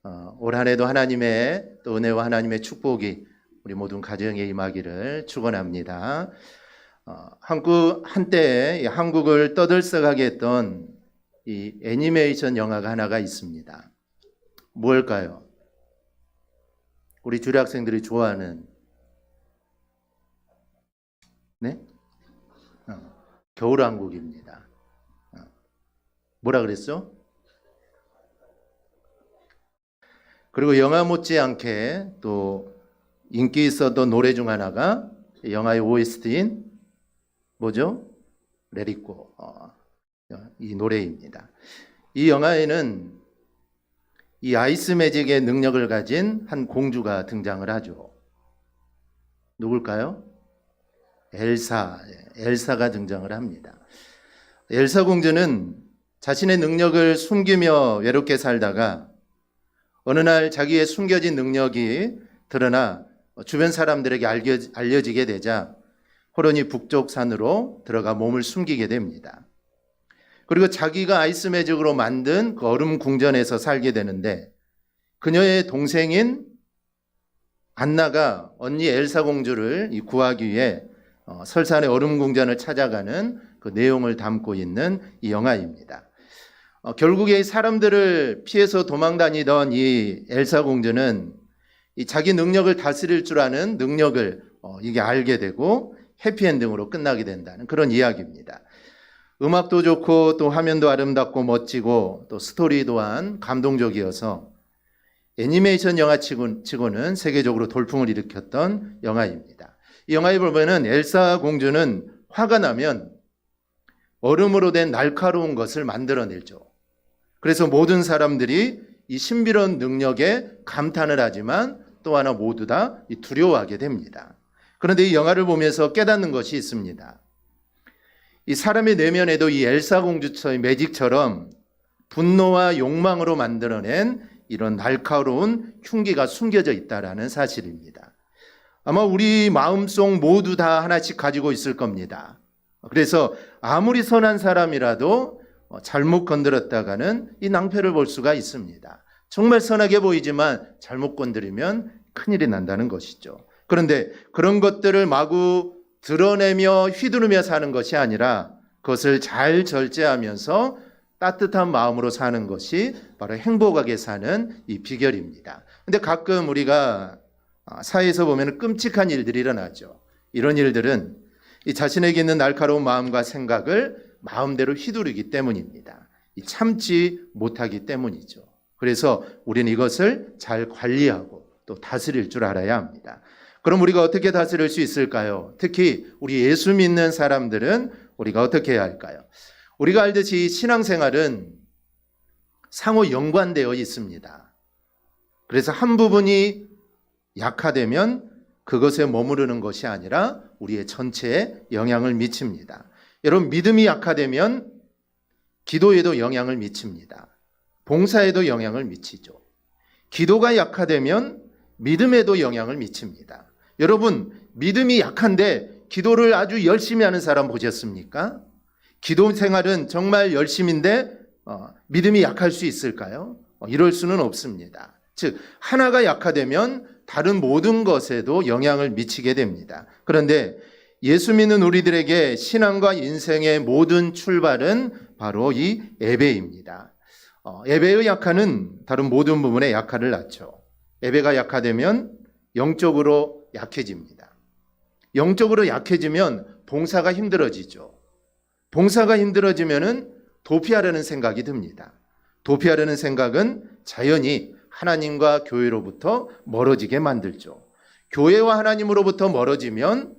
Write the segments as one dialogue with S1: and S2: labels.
S1: 올 한 해도 하나님의 또 은혜와 하나님의 축복이 우리 모든 가정에 임하기를 축원합니다. 한때 한국을 떠들썩하게 했던 이 애니메이션 영화가 하나가 있습니다. 뭘까요? 우리 주례학생들이 좋아하는 겨울왕국입니다. 뭐라 그랬어? 그리고 영화 못지않게 또 인기 있었던 노래 중 하나가 영화의 OST인 뭐죠? Let It Go. 이 노래입니다. 이 영화에는 이 아이스 매직의 능력을 가진 한 공주가 등장을 하죠. 누굴까요? 엘사가 등장을 합니다. 엘사 공주는 자신의 능력을 숨기며 외롭게 살다가 어느 날 자기의 숨겨진 능력이 드러나 주변 사람들에게 알려지게 되자 호련히 북쪽 산으로 들어가 몸을 숨기게 됩니다. 그리고 자기가 아이스 매직으로 만든 그 얼음 궁전에서 살게 되는데 그녀의 동생인 안나가 언니 엘사 공주를 구하기 위해 설산의 얼음 궁전을 찾아가는 그 내용을 담고 있는 이 영화입니다. 결국에 사람들을 피해서 도망다니던 이 엘사 공주는 이 자기 능력을 다스릴 줄 아는 능력을 이게 알게 되고 해피엔딩으로 끝나게 된다는 그런 이야기입니다. 음악도 좋고 또 화면도 아름답고 멋지고 또 스토리 또한 감동적이어서 애니메이션 영화 치고는 세계적으로 돌풍을 일으켰던 영화입니다. 이 영화에 보면은 엘사 공주는 화가 나면 얼음으로 된 날카로운 것을 만들어내죠. 그래서 모든 사람들이 이 신비로운 능력에 감탄을 하지만 또 하나 모두 다 두려워하게 됩니다. 그런데 이 영화를 보면서 깨닫는 것이 있습니다. 이 사람의 내면에도 이 엘사 공주의 매직처럼 분노와 욕망으로 만들어낸 이런 날카로운 흉기가 숨겨져 있다라는 사실입니다. 아마 우리 마음속 모두 다 하나씩 가지고 있을 겁니다. 그래서 아무리 선한 사람이라도 잘못 건드렸다가는 이 낭패를 볼 수가 있습니다. 정말 선하게 보이지만 잘못 건드리면 큰일이 난다는 것이죠. 그런데 그런 것들을 마구 드러내며 휘두르며 사는 것이 아니라 그것을 잘 절제하면서 따뜻한 마음으로 사는 것이 바로 행복하게 사는 이 비결입니다. 근데 가끔 우리가 사회에서 보면 끔찍한 일들이 일어나죠. 이런 일들은 이 자신에게 있는 날카로운 마음과 생각을 마음대로 휘두르기 때문입니다. 참지 못하기 때문이죠. 그래서 우리는 이것을 잘 관리하고 또 다스릴 줄 알아야 합니다. 그럼 우리가 어떻게 다스릴 수 있을까요? 특히 우리 예수 믿는 사람들은 우리가 어떻게 해야 할까요? 우리가 알듯이 신앙생활은 상호 연관되어 있습니다. 그래서 한 부분이 약화되면 그것에 머무르는 것이 아니라 우리의 전체에 영향을 미칩니다. 여러분, 믿음이 약화되면 기도에도 영향을 미칩니다. 봉사에도 영향을 미치죠. 기도가 약화되면 믿음에도 영향을 미칩니다. 여러분, 믿음이 약한데 기도를 아주 열심히 하는 사람 보셨습니까? 기도 생활은 정말 열심인데 믿음이 약할 수 있을까요? 이럴 수는 없습니다. 즉, 하나가 약화되면 다른 모든 것에도 영향을 미치게 됩니다. 그런데 예수 믿는 우리들에게 신앙과 인생의 모든 출발은 바로 이 예배입니다. 예배의 약화는 다른 모든 부분에 약화를 낳죠. 예배가 약화되면 영적으로 약해집니다. 영적으로 약해지면 봉사가 힘들어지죠. 봉사가 힘들어지면은 도피하려는 생각이 듭니다. 도피하려는 생각은 자연히 하나님과 교회로부터 멀어지게 만들죠. 교회와 하나님으로부터 멀어지면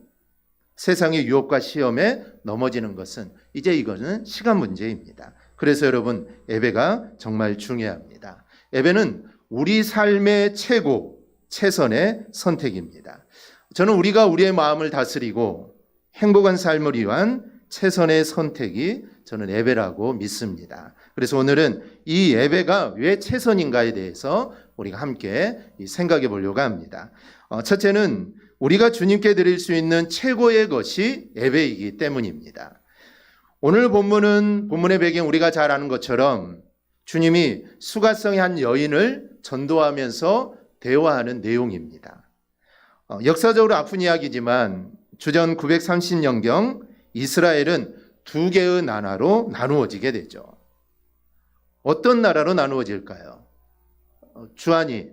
S1: 세상의 유혹과 시험에 넘어지는 것은 이거는 시간 문제입니다. 그래서 여러분, 예배가 정말 중요합니다. 예배는 우리 삶의 최선의 선택입니다. 저는 우리가 우리의 마음을 다스리고 행복한 삶을 위한 최선의 선택이 저는 예배라고 믿습니다. 그래서 오늘은 이 예배가 왜 최선인가에 대해서 우리가 함께 생각해 보려고 합니다. 첫째는 우리가 주님께 드릴 수 있는 최고의 것이 예배이기 때문입니다. 오늘 본문의 배경 우리가 잘 아는 것처럼 주님이 수가성의 한 여인을 전도하면서 대화하는 내용입니다. 역사적으로 아픈 이야기지만 주전 930년경 이스라엘은 두 개의 나라로 나누어지게 되죠. 어떤 나라로 나누어질까요? 주한이,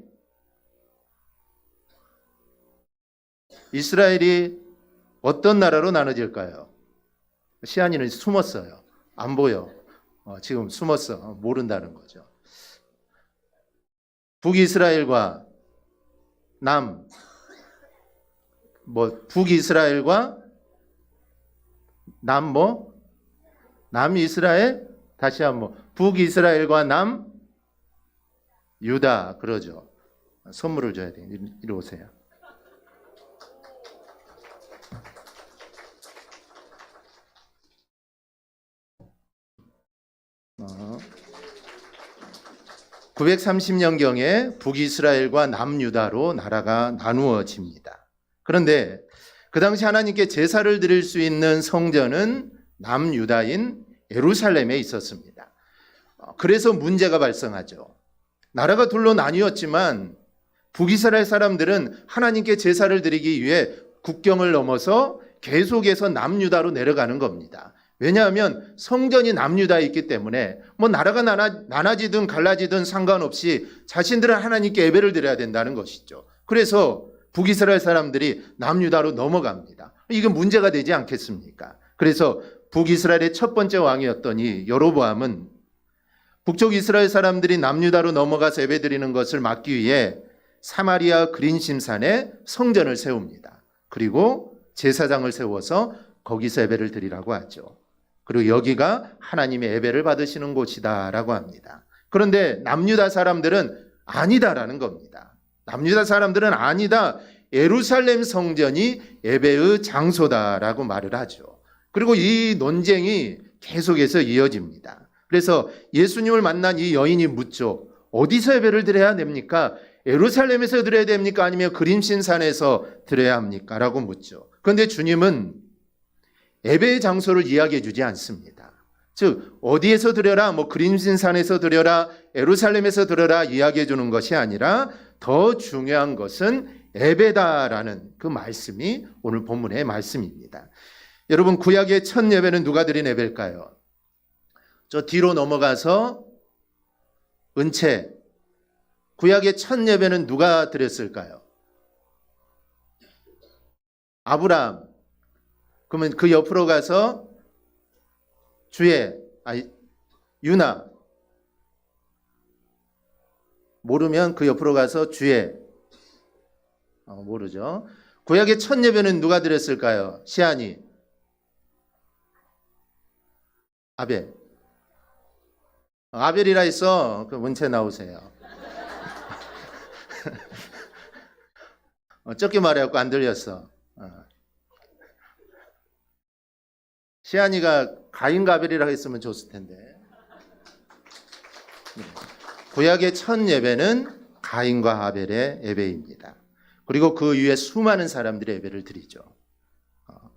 S1: 이스라엘이 어떤 나라로 나눠질까요? 시안이는 숨었어요. 안 보여. 지금 숨었어. 모른다는 거죠. 북이스라엘과 북이스라엘과 남이스라엘? 다시 한번. 북이스라엘과 남유다. 그러죠. 선물을 줘야 돼. 이리 오세요. 어. 930년경에 북이스라엘과 남유다로 나라가 나누어집니다. 그런데 그 당시 하나님께 제사를 드릴 수 있는 성전은 남유다인 예루살렘에 있었습니다. 그래서 문제가 발생하죠. 나라가 둘로 나뉘었지만 북이스라엘 사람들은 하나님께 제사를 드리기 위해 국경을 넘어서 계속해서 남유다로 내려가는 겁니다. 왜냐하면 성전이 남유다에 있기 때문에 나라가 나눠지든 갈라지든 상관없이 자신들은 하나님께 예배를 드려야 된다는 것이죠. 그래서 북이스라엘 사람들이 남유다로 넘어갑니다. 이게 문제가 되지 않겠습니까? 그래서 북이스라엘의 첫 번째 왕이었던 이 여로보암은 북쪽 이스라엘 사람들이 남유다로 넘어가서 예배드리는 것을 막기 위해 사마리아 그린심산에 성전을 세웁니다. 그리고 제사장을 세워서 거기서 예배를 드리라고 하죠. 그리고 여기가 하나님의 예배를 받으시는 곳이다라고 합니다. 그런데 남유다 사람들은 아니다라는 겁니다. 남유다 사람들은 아니다. 예루살렘 성전이 예배의 장소다라고 말을 하죠. 그리고 이 논쟁이 계속해서 이어집니다. 그래서 예수님을 만난 이 여인이 묻죠. 어디서 예배를 드려야 됩니까? 예루살렘에서 드려야 됩니까? 아니면 그림신산에서 드려야 합니까? 라고 묻죠. 그런데 주님은 예배의 장소를 이야기해 주지 않습니다. 즉 어디에서 드려라, 그림신산에서 드려라, 예루살렘에서 드려라 이야기해 주는 것이 아니라 더 중요한 것은 예배다라는 그 말씀이 오늘 본문의 말씀입니다. 여러분, 구약의 첫 예배는 누가 드린 예배일까요? 저 뒤로 넘어가서 은채, 구약의 첫 예배는 누가 드렸을까요? 아브라함. 그러면 그 옆으로 가서 유나. 모르면 그 옆으로 가서 모르죠. 구약의 첫 예배는 누가 드렸을까요? 시안이. 아벨. 아벨이라 했어. 그 문체 나오세요. 적게 말해갖고 안 들렸어. 시안이가 가인과 아벨이라고 했으면 좋을 텐데. 구약의 첫 예배는 가인과 아벨의 예배입니다. 그리고 그 위에 수많은 사람들의 예배를 드리죠.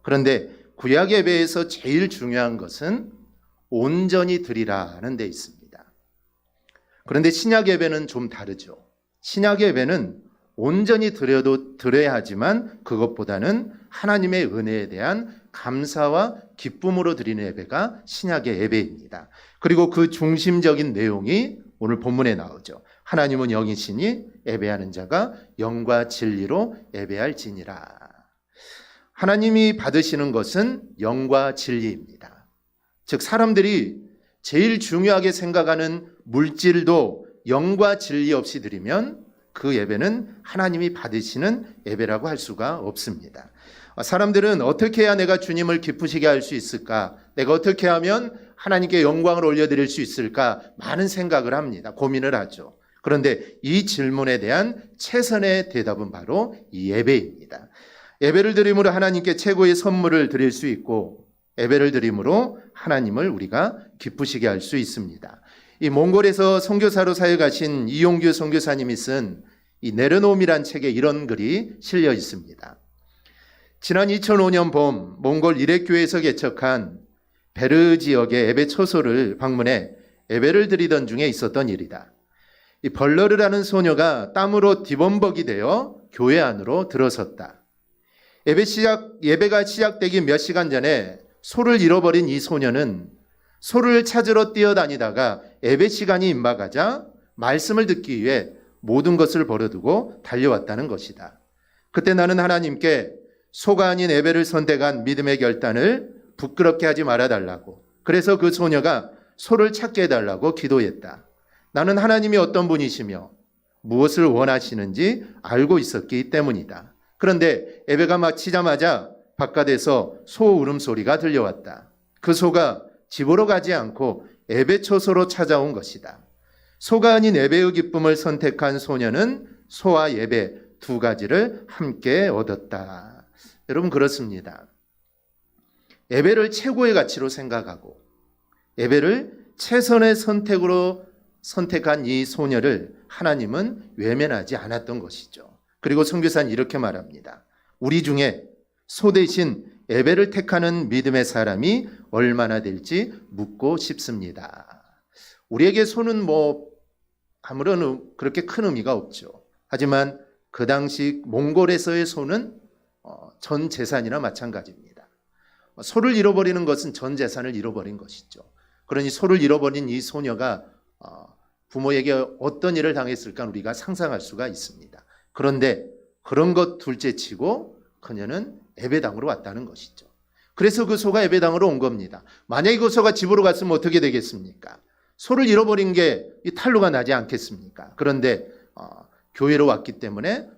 S1: 그런데 구약 예배에서 제일 중요한 것은 온전히 드리라는 데 있습니다. 그런데 신약 예배는 좀 다르죠. 신약 예배는 온전히 드려야 하지만 그것보다는 하나님의 은혜에 대한 감사와 기쁨으로 드리는 예배가 신약의 예배입니다. 그리고 그 중심적인 내용이 오늘 본문에 나오죠. 하나님은 영이시니 예배하는 자가 영과 진리로 예배할지니라. 하나님이 받으시는 것은 영과 진리입니다. 즉 사람들이 제일 중요하게 생각하는 물질도 영과 진리 없이 드리면 그 예배는 하나님이 받으시는 예배라고 할 수가 없습니다. 사람들은 어떻게 해야 내가 주님을 기쁘시게 할 수 있을까? 내가 어떻게 하면 하나님께 영광을 올려드릴 수 있을까? 많은 생각을 합니다. 고민을 하죠. 그런데 이 질문에 대한 최선의 대답은 바로 이 예배입니다. 예배를 드림으로 하나님께 최고의 선물을 드릴 수 있고 예배를 드림으로 하나님을 우리가 기쁘시게 할 수 있습니다. 이 몽골에서 선교사로 사역하신 이용규 선교사님이 쓴 이 네르놈이란 책에 이런 글이 실려 있습니다. 지난 2005년 봄 몽골 이렉교회에서 개척한 베르 지역의 예배 처소를 방문해 예배를 드리던 중에 있었던 일이다. 이 벌러르라는 소녀가 땀으로 디범벅이 되어 교회 안으로 들어섰다. 예배가 시작되기 몇 시간 전에 소를 잃어버린 이 소녀는 소를 찾으러 뛰어다니다가 예배 시간이 임박하자 말씀을 듣기 위해 모든 것을 버려두고 달려왔다는 것이다. 그때 나는 하나님께 소가 아닌 예배를 선택한 믿음의 결단을 부끄럽게 하지 말아달라고, 그래서 그 소녀가 소를 찾게 해달라고 기도했다. 나는 하나님이 어떤 분이시며 무엇을 원하시는지 알고 있었기 때문이다. 그런데 예배가 마치자마자 바깥에서 소 울음소리가 들려왔다. 그 소가 집으로 가지 않고 예배 초소로 찾아온 것이다. 소가 아닌 예배의 기쁨을 선택한 소녀는 소와 예배 두 가지를 함께 얻었다. 여러분, 그렇습니다. 예배를 최고의 가치로 생각하고 예배를 최선의 선택으로 선택한 이 소녀를 하나님은 외면하지 않았던 것이죠. 그리고 선교사는 이렇게 말합니다. 우리 중에 소 대신 예배를 택하는 믿음의 사람이 얼마나 될지 묻고 싶습니다. 우리에게 소는 아무런 그렇게 큰 의미가 없죠. 하지만 그 당시 몽골에서의 소는 전 재산이나 마찬가지입니다. 소를 잃어버리는 것은 전 재산을 잃어버린 것이죠. 그러니 소를 잃어버린 이 소녀가 부모에게 어떤 일을 당했을까 우리가 상상할 수가 있습니다. 그런데 그런 것 둘째치고 그녀는 예배당으로 왔다는 것이죠. 그래서 그 소가 예배당으로 온 겁니다. 만약에 그 소가 집으로 갔으면 어떻게 되겠습니까? 소를 잃어버린 게 탈로가 나지 않겠습니까? 그런데 교회로 왔기 때문에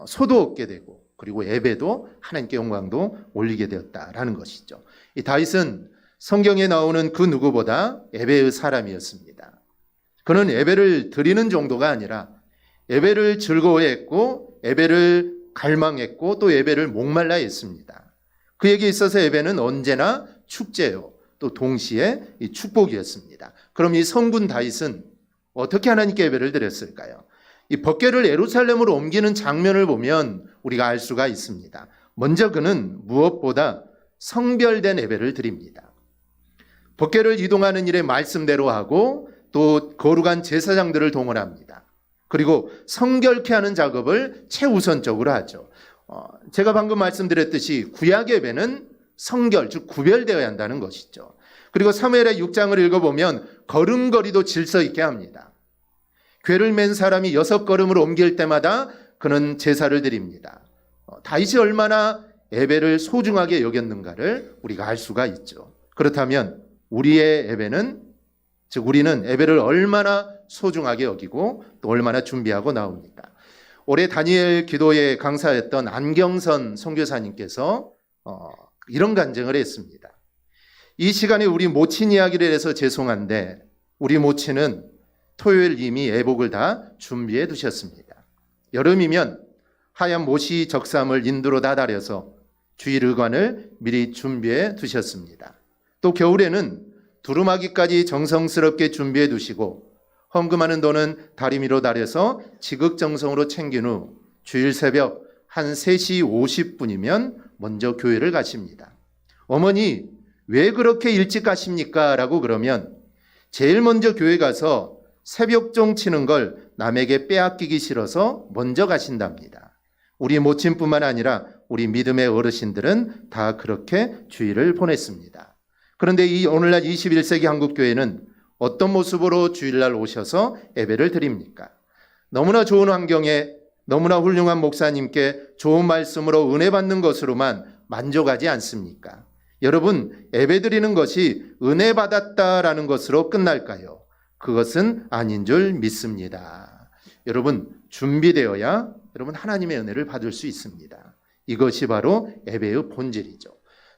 S1: 소도 얻게 되고 그리고 예배도 하나님께 영광도 올리게 되었다라는 것이죠. 이 다윗은 성경에 나오는 그 누구보다 예배의 사람이었습니다. 그는 예배를 드리는 정도가 아니라 예배를 즐거워했고 예배를 갈망했고 또 예배를 목말라 했습니다. 그에게 있어서 예배는 언제나 축제요, 또 동시에 이 축복이었습니다. 그럼 이 성군 다윗은 어떻게 하나님께 예배를 드렸을까요? 이 법궤를 예루살렘으로 옮기는 장면을 보면 우리가 알 수가 있습니다. 먼저 그는 무엇보다 성별된 예배를 드립니다. 법궤를 이동하는 일에 말씀대로 하고 또 거룩한 제사장들을 동원합니다. 그리고 성결케 하는 작업을 최우선적으로 하죠. 제가 방금 말씀드렸듯이 구약 예배는 성결, 즉 구별되어야 한다는 것이죠. 그리고 사무엘의 6장을 읽어보면 걸음걸이도 질서 있게 합니다. 궤를 맨 사람이 6걸음을 옮길 때마다 그는 제사를 드립니다. 다윗이 얼마나 예배를 소중하게 여겼는가를 우리가 알 수가 있죠. 그렇다면 우리의 예배는, 즉 우리는 예배를 얼마나 소중하게 여기고 또 얼마나 준비하고 나옵니까? 올해 다니엘 기도에 강사였던 안경선 선교사님께서 이런 간증을 했습니다. 이 시간에 우리 모친 이야기를 해서 죄송한데 우리 모친은 토요일 이미 예복을 다 준비해 두셨습니다. 여름이면 하얀 모시 적삼을 인두로 다다려서 주일 의관을 미리 준비해 두셨습니다. 또 겨울에는 두루마기까지 정성스럽게 준비해 두시고 헌금하는 돈은 다리미로 다려서 지극정성으로 챙긴 후 주일 새벽 한 3시 50분이면 먼저 교회를 가십니다. 어머니, 왜 그렇게 일찍 가십니까? 라고 그러면 제일 먼저 교회 가서 새벽종 치는 걸 남에게 빼앗기기 싫어서 먼저 가신답니다. 우리 모친뿐만 아니라 우리 믿음의 어르신들은 다 그렇게 주일을 보냈습니다. 그런데 이 오늘날 21세기 한국교회는 어떤 모습으로 주일날 오셔서 예배를 드립니까? 너무나 좋은 환경에 너무나 훌륭한 목사님께 좋은 말씀으로 은혜 받는 것으로만 만족하지 않습니까? 여러분, 예배 드리는 것이 은혜 받았다라는 것으로 끝날까요? 그것은 아닌 줄 믿습니다. 여러분, 준비되어야 여러분 하나님의 은혜를 받을 수 있습니다. 이것이 바로 예배의 본질이죠.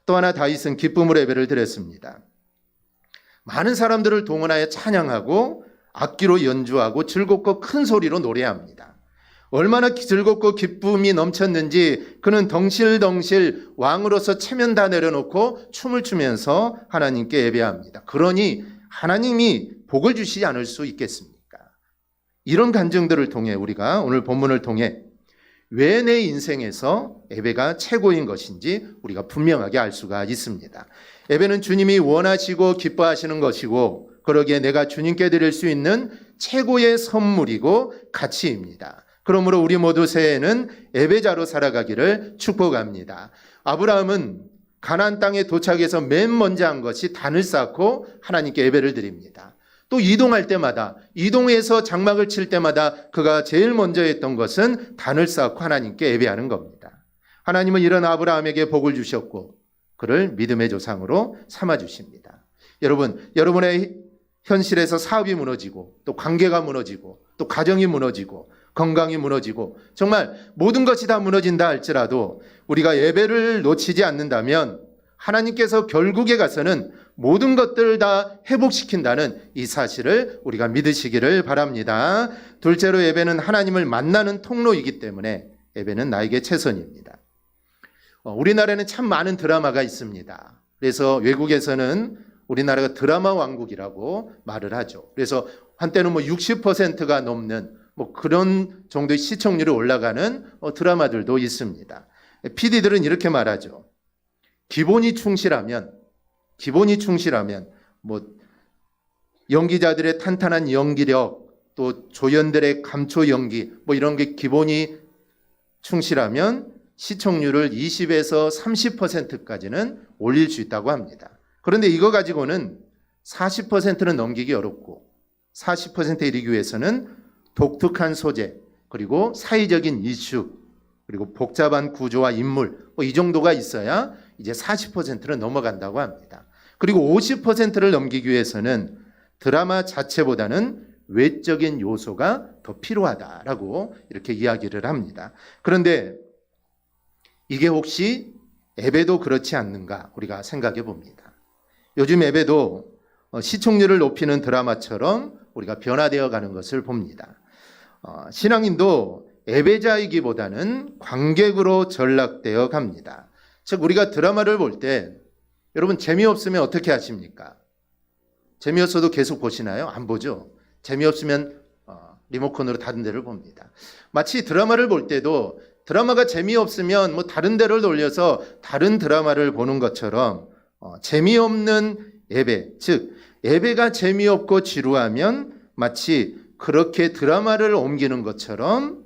S1: 또 하나 다윗은 기쁨으로 예배를 드렸습니다. 많은 사람들을 동원하여 찬양하고 악기로 연주하고 즐겁고 큰 소리로 노래합니다. 얼마나 즐겁고 기쁨이 넘쳤는지 그는 덩실덩실 왕으로서 체면 다 내려놓고 춤을 추면서 하나님께 예배합니다. 그러니 하나님이 복을 주시지 않을 수 있겠습니까? 이런 간증들을 통해 우리가 오늘 본문을 통해 왜 내 인생에서 예배가 최고인 것인지 우리가 분명하게 알 수가 있습니다. 예배는 주님이 원하시고 기뻐하시는 것이고 그러기에 내가 주님께 드릴 수 있는 최고의 선물이고 가치입니다. 그러므로 우리 모두 새해에는 예배자로 살아가기를 축복합니다. 아브라함은 가나안 땅에 도착해서 맨 먼저 한 것이 단을 쌓고 하나님께 예배를 드립니다. 또 이동할 때마다, 이동해서 장막을 칠 때마다 그가 제일 먼저 했던 것은 단을 쌓고 하나님께 예배하는 겁니다. 하나님은 이런 아브라함에게 복을 주셨고 그를 믿음의 조상으로 삼아주십니다. 여러분, 여러분의 현실에서 사업이 무너지고 또 관계가 무너지고 또 가정이 무너지고 건강이 무너지고 정말 모든 것이 다 무너진다 할지라도 우리가 예배를 놓치지 않는다면 하나님께서 결국에 가서는 모든 것들을 다 회복시킨다는 이 사실을 우리가 믿으시기를 바랍니다. 둘째로 예배는 하나님을 만나는 통로이기 때문에 예배는 나에게 최선입니다. 우리나라에는 참 많은 드라마가 있습니다. 그래서 외국에서는 우리나라가 드라마 왕국이라고 말을 하죠. 그래서 한때는 60%가 넘는 그런 정도의 시청률이 올라가는 드라마들도 있습니다. PD들은 이렇게 말하죠. 기본이 충실하면 연기자들의 탄탄한 연기력, 또 조연들의 감초 연기, 이런 게 기본이 충실하면 시청률을 20에서 30%까지는 올릴 수 있다고 합니다. 그런데 이거 가지고는 40%는 넘기기 어렵고 40%에 이르기 위해서는 독특한 소재, 그리고 사회적인 이슈, 그리고 복잡한 구조와 인물, 이 정도가 있어야 이제 40%는 넘어간다고 합니다. 그리고 50%를 넘기기 위해서는 드라마 자체보다는 외적인 요소가 더 필요하다라고 이렇게 이야기를 합니다. 그런데 이게 혹시 예배도 그렇지 않는가 우리가 생각해 봅니다. 요즘 예배도 시청률을 높이는 드라마처럼 우리가 변화되어 가는 것을 봅니다. 신앙인도 예배자이기보다는 관객으로 전락되어 갑니다. 즉 우리가 드라마를 볼 때 여러분 재미없으면 어떻게 하십니까? 재미없어도 계속 보시나요? 안 보죠. 재미없으면 리모컨으로 다른 데를 봅니다. 마치 드라마를 볼 때도 드라마가 재미없으면 다른 데를 돌려서 다른 드라마를 보는 것처럼 재미없는 예배, 즉 예배가 재미없고 지루하면 마치 그렇게 드라마를 옮기는 것처럼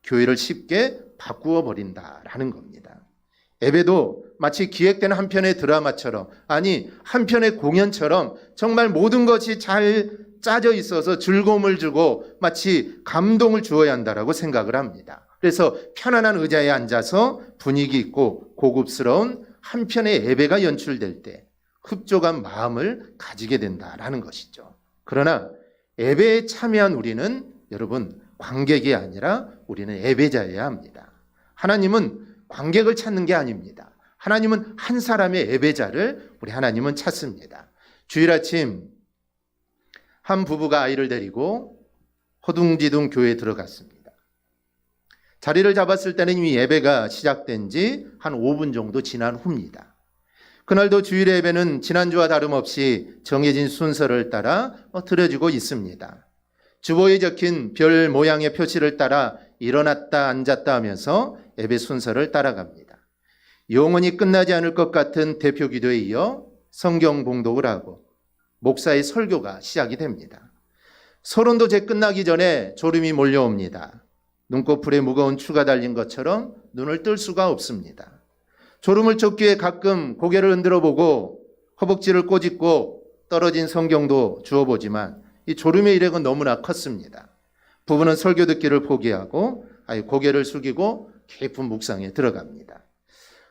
S1: 교회를 쉽게 바꾸어 버린다라는 겁니다. 예배도 마치 기획된 한 편의 드라마처럼, 아니 한 편의 공연처럼 정말 모든 것이 잘 짜져 있어서 즐거움을 주고 마치 감동을 주어야 한다라고 생각을 합니다. 그래서 편안한 의자에 앉아서 분위기 있고 고급스러운 한 편의 예배가 연출될 때 흡족한 마음을 가지게 된다라는 것이죠. 그러나 예배에 참여한 우리는 여러분 관객이 아니라 우리는 예배자여야 합니다. 하나님은 관객을 찾는 게 아닙니다. 하나님은 한 사람의 예배자를 우리 하나님은 찾습니다. 주일 아침 한 부부가 아이를 데리고 허둥지둥 교회에 들어갔습니다. 자리를 잡았을 때는 이미 예배가 시작된 지 한 5분 정도 지난 후입니다. 그날도 주일 예배는 지난주와 다름없이 정해진 순서를 따라 드려지고 있습니다. 주보에 적힌 별 모양의 표시를 따라 일어났다 앉았다 하면서 예배 순서를 따라갑니다. 영원히 끝나지 않을 것 같은 대표 기도에 이어 성경 봉독을 하고 목사의 설교가 시작이 됩니다. 서론도 제 끝나기 전에 졸음이 몰려옵니다. 눈꺼풀에 무거운 추가 달린 것처럼 눈을 뜰 수가 없습니다. 졸음을 쫓기에 가끔 고개를 흔들어 보고 허벅지를 꼬집고 떨어진 성경도 주워보지만 이 졸음의 이력은 너무나 컸습니다. 부부는 설교 듣기를 포기하고 아예 고개를 숙이고 깊은 묵상에 들어갑니다.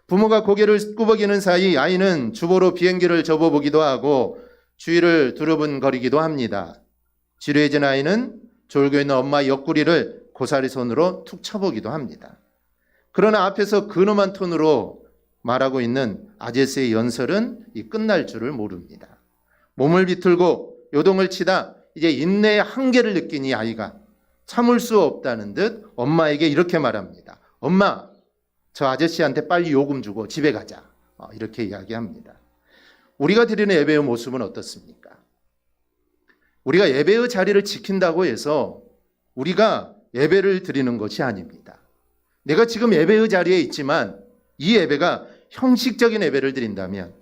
S1: 부모가 고개를 꾸벅이는 사이 아이는 주보로 비행기를 접어보기도 하고 주위를 두루번거리기도 합니다. 지루해진 아이는 졸고 있는 엄마 옆구리를 고사리 손으로 툭 쳐보기도 합니다. 그러나 앞에서 근엄한 톤으로 말하고 있는 아제스의 연설은 이 끝날 줄을 모릅니다. 몸을 비틀고 요동을 치다 이제 인내의 한계를 느낀 이 아이가 참을 수 없다는 듯 엄마에게 이렇게 말합니다. 엄마, 저 아저씨한테 빨리 요금 주고 집에 가자. 이렇게 이야기합니다. 우리가 드리는 예배의 모습은 어떻습니까? 우리가 예배의 자리를 지킨다고 해서 우리가 예배를 드리는 것이 아닙니다. 내가 지금 예배의 자리에 있지만 이 예배가 형식적인 예배를 드린다면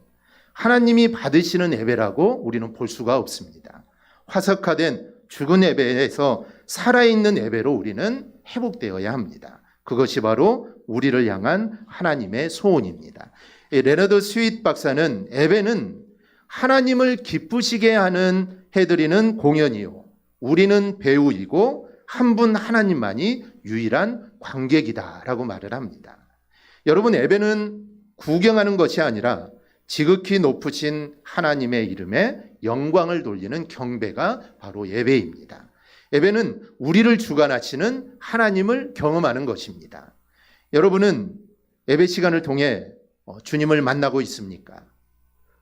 S1: 하나님이 받으시는 예배라고 우리는 볼 수가 없습니다. 화석화된 죽은 예배에서 살아있는 예배로 우리는 회복되어야 합니다. 그것이 바로 우리를 향한 하나님의 소원입니다. 레너드 스윗 박사는 예배는 하나님을 기쁘시게 하는 해드리는 공연이요, 우리는 배우이고 한 분 하나님만이 유일한 관객이다라고 말을 합니다. 여러분, 예배는 구경하는 것이 아니라 지극히 높으신 하나님의 이름에 영광을 돌리는 경배가 바로 예배입니다. 예배는 우리를 주관하시는 하나님을 경험하는 것입니다. 여러분은 예배 시간을 통해 주님을 만나고 있습니까?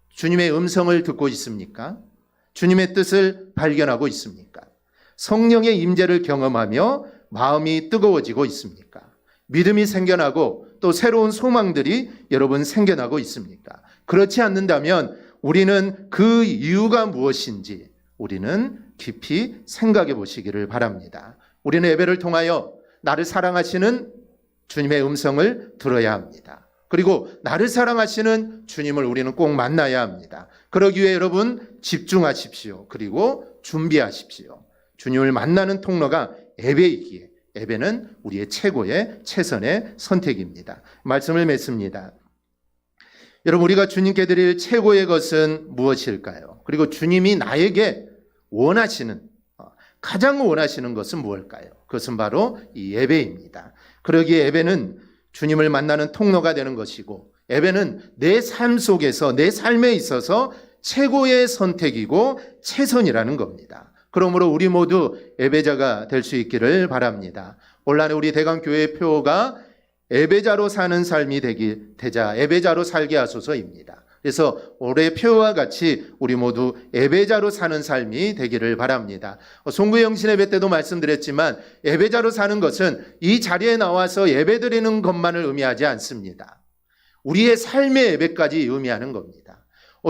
S1: 주님의 음성을 듣고 있습니까? 주님의 뜻을 발견하고 있습니까? 성령의 임재를 경험하며 마음이 뜨거워지고 있습니까? 믿음이 생겨나고 또 새로운 소망들이 여러분 생겨나고 있습니까? 그렇지 않는다면 우리는 그 이유가 무엇인지 우리는 깊이 생각해 보시기를 바랍니다. 우리는 예배를 통하여 나를 사랑하시는 주님의 음성을 들어야 합니다. 그리고 나를 사랑하시는 주님을 우리는 꼭 만나야 합니다. 그러기 위해 여러분 집중하십시오. 그리고 준비하십시오. 주님을 만나는 통로가 예배이기에 예배는 우리의 최고의 최선의 선택입니다. 말씀을 맺습니다. 여러분, 우리가 주님께 드릴 최고의 것은 무엇일까요? 그리고 주님이 나에게 원하시는, 가장 원하시는 것은 무엇일까요? 그것은 바로 이 예배입니다. 그러기에 예배는 주님을 만나는 통로가 되는 것이고, 예배는 내 삶 속에서, 내 삶에 있어서 최고의 선택이고 최선이라는 겁니다. 그러므로 우리 모두 예배자가 될 수 있기를 바랍니다. 올 한해 우리 대강교회 표가 예배자로 사는 삶이 되자 예배자로 살게 하소서입니다. 그래서 올해 표와 같이 우리 모두 예배자로 사는 삶이 되기를 바랍니다. 송구의 영신 예배 때도 말씀드렸지만 예배자로 사는 것은 이 자리에 나와서 예배드리는 것만을 의미하지 않습니다. 우리의 삶의 예배까지 의미하는 겁니다.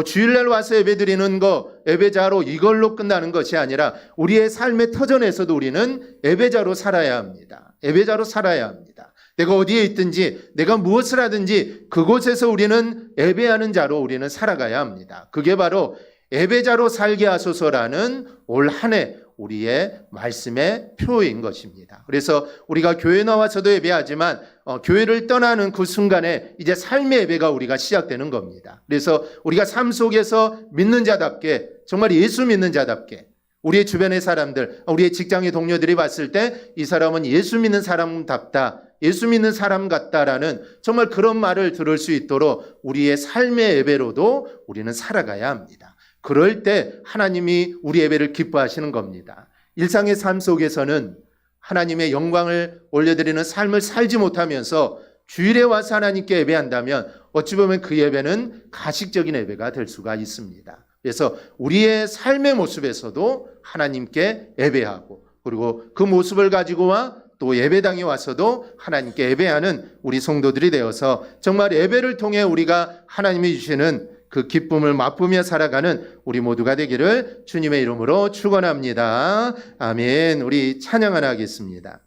S1: 주일날 와서 예배드리는 거, 예배자로 이걸로 끝나는 것이 아니라 우리의 삶의 터전에서도 우리는 예배자로 살아야 합니다. 예배자로 살아야 합니다. 내가 어디에 있든지 내가 무엇을 하든지 그곳에서 우리는 예배하는 자로 우리는 살아가야 합니다. 그게 바로 예배자로 살게 하소서라는 올 한 해 우리의 말씀의 표인 것입니다. 그래서 우리가 교회 나와서도 예배하지만 교회를 떠나는 그 순간에 이제 삶의 예배가 우리가 시작되는 겁니다. 그래서 우리가 삶 속에서 믿는 자답게, 정말 예수 믿는 자답게, 우리의 주변의 사람들, 우리의 직장의 동료들이 봤을 때 이 사람은 예수 믿는 사람답다, 예수 믿는 사람 같다라는 정말 그런 말을 들을 수 있도록 우리의 삶의 예배로도 우리는 살아가야 합니다. 그럴 때 하나님이 우리 예배를 기뻐하시는 겁니다. 일상의 삶 속에서는 하나님의 영광을 올려드리는 삶을 살지 못하면서 주일에 와서 하나님께 예배한다면 어찌 보면 그 예배는 가식적인 예배가 될 수가 있습니다. 그래서 우리의 삶의 모습에서도 하나님께 예배하고, 그리고 그 모습을 가지고와 또 예배당에 와서도 하나님께 예배하는 우리 성도들이 되어서 정말 예배를 통해 우리가 하나님이 주시는 그 기쁨을 맛보며 살아가는 우리 모두가 되기를 주님의 이름으로 축원합니다. 아멘. 우리 찬양 하나 하겠습니다.